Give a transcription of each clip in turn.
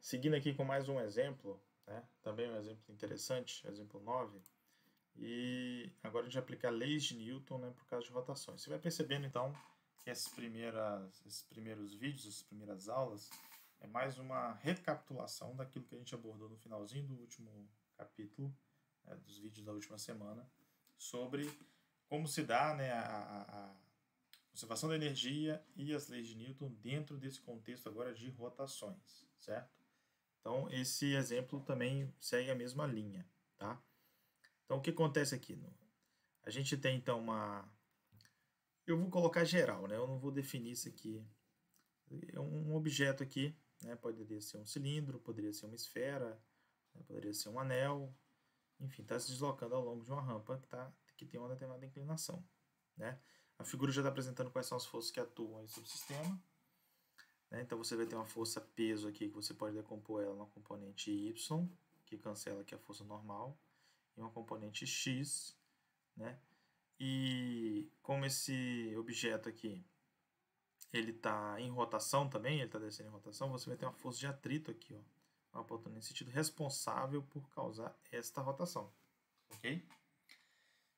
Seguindo aqui com mais um exemplo, né? Também um exemplo interessante, exemplo 9. E agora a gente vai aplicar leis de Newton, né, por causa de rotações. Você vai percebendo então que esses primeiros vídeos, essas primeiras aulas, é mais uma recapitulação daquilo que a gente abordou no finalzinho do último capítulo, né, dos vídeos da última semana, sobre como se dá, né, a conservação da energia e as leis de Newton dentro desse contexto agora de rotações, certo? Então, esse exemplo também segue a mesma linha, tá? Então, o que acontece aqui? A gente tem, então, uma... Eu vou colocar geral, né? Eu não vou definir isso aqui. É um objeto aqui, né? Poderia ser um cilindro, poderia ser uma esfera, né? Poderia ser um anel. Enfim, está se deslocando ao longo de uma rampa que tem uma determinada inclinação, né? A figura já está apresentando quais são as forças que atuam aí sobre o sistema. Né? Então, você vai ter uma força peso aqui, que você pode decompor ela numa componente Y, que cancela aqui a força normal, e uma componente X, né? E como esse objeto aqui ele está em rotação também, ele está descendo em rotação, você vai ter uma força de atrito aqui, ó, apontando nesse sentido, responsável por causar esta rotação, ok?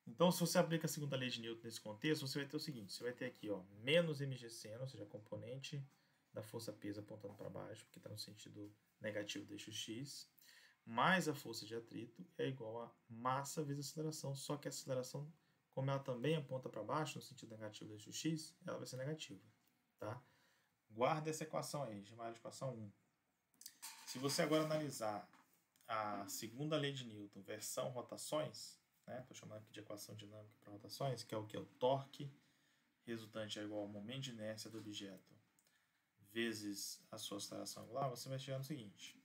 Então, se você aplica a segunda lei de Newton nesse contexto, você vai ter o seguinte, você vai ter aqui, ó, menos mg seno, ou seja, a componente da força peso apontando para baixo, porque está no sentido negativo do eixo x, mais a força de atrito é igual a massa vezes aceleração, só que a aceleração, como ela também aponta para baixo, no sentido negativo do eixo x, ela vai ser negativa. Tá? Guarda essa equação aí, chamada de equação 1. Se você agora analisar a segunda lei de Newton, versão rotações, estou chamando aqui de equação dinâmica para rotações, que é o que? O torque resultante é igual ao momento de inércia do objeto vezes a sua aceleração angular, você vai chegar no seguinte.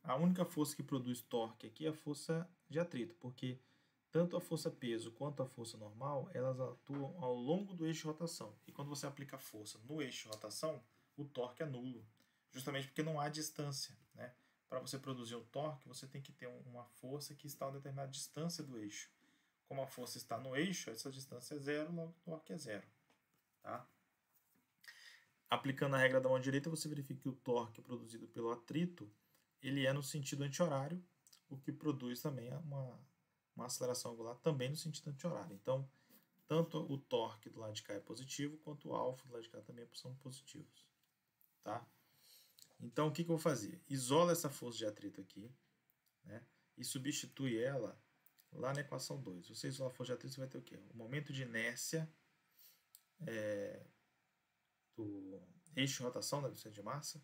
A única força que produz torque aqui é a força de atrito, porque tanto a força peso quanto a força normal, elas atuam ao longo do eixo de rotação. E quando você aplica força no eixo de rotação, o torque é nulo, justamente porque não há distância. Né? Para você produzir o torque, você tem que ter uma força que está a uma determinada distância do eixo. Como a força está no eixo, essa distância é zero, logo o torque é zero. Tá? Aplicando a regra da mão direita, você verifica que o torque produzido pelo atrito ele é no sentido anti-horário, o que produz também uma aceleração angular também no sentido anti-horário. Então, tanto o torque do lado de cá é positivo, quanto o alfa do lado de cá também são positivos. Tá? Então, o que eu vou fazer? Isola essa força de atrito aqui, né, e substitui ela lá na equação 2. Você isola a força de atrito, você vai ter o quê? O momento de inércia do eixo de rotação da centro de massa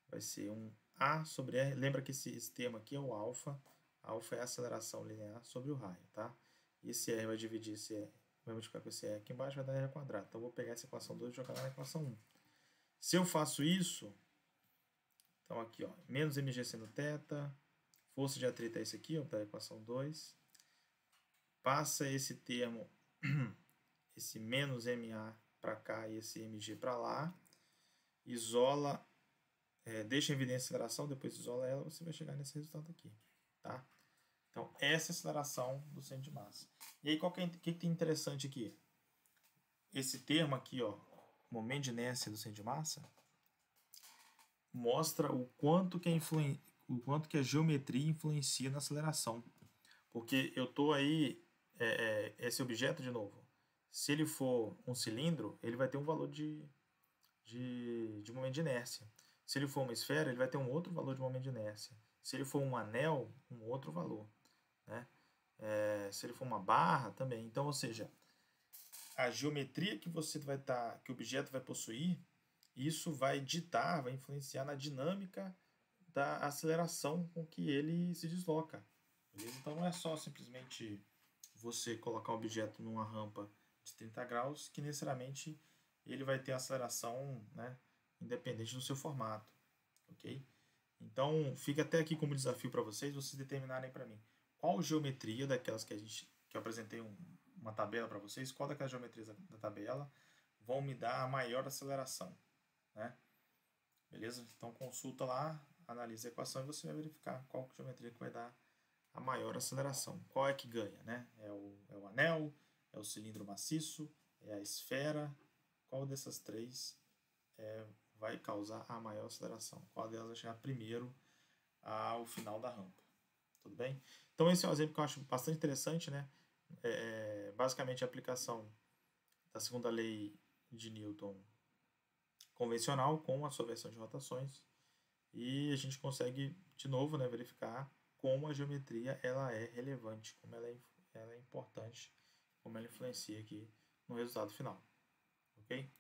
vai ser um A sobre R. Lembra que esse termo aqui é o alfa. Alfa é a aceleração linear sobre o raio, tá? E esse R vai dividir esse R, vai multiplicar com esse R aqui embaixo, vai dar R ao quadrado. Então, eu vou pegar essa equação 2 e jogar lá na equação 1. Se eu faço isso, então aqui, ó, menos mg seno θ, força de atrito é esse aqui, ó, da equação 2. Passa esse termo, esse menos ma para cá e esse mg para lá. Isola, deixa em evidência a aceleração, depois isola ela, você vai chegar nesse resultado aqui, tá? Então, essa é a aceleração do centro de massa. E aí, o que tem interessante aqui? Esse termo aqui, ó, momento de inércia do centro de massa, mostra o quanto que a geometria influencia na aceleração. Porque eu estou aí, esse objeto, de novo, se ele for um cilindro, ele vai ter um valor de momento de inércia. Se ele for uma esfera, ele vai ter um outro valor de momento de inércia. Se ele for um anel, um outro valor. Né? Se ele for uma barra, também. Então, ou seja, a geometria que que o objeto vai possuir, isso vai ditar, vai influenciar na dinâmica da aceleração com que ele se desloca. Beleza? Então, não é só simplesmente você colocar um objeto numa rampa de 30 graus que necessariamente ele vai ter aceleração, né, independente do seu formato, ok? Então, fica até aqui como desafio para vocês determinarem para mim qual geometria daquelas que eu apresentei uma tabela para vocês, qual daquelas geometrias da tabela vão me dar a maior aceleração, né? Beleza? Então, consulta lá, analisa a equação e você vai verificar qual geometria que vai dar a maior aceleração. Qual é que ganha, né? É o anel, é o cilindro maciço, é a esfera. Qual dessas três vai causar a maior aceleração? Qual delas vai chegar primeiro ao final da rampa? Tudo bem? Então esse é um exemplo que eu acho bastante interessante, né? Basicamente a aplicação da segunda lei de Newton convencional com a sua versão de rotações, e a gente consegue de novo, né, verificar como a geometria ela é relevante, como ela é importante, como ela influencia aqui no resultado final, ok?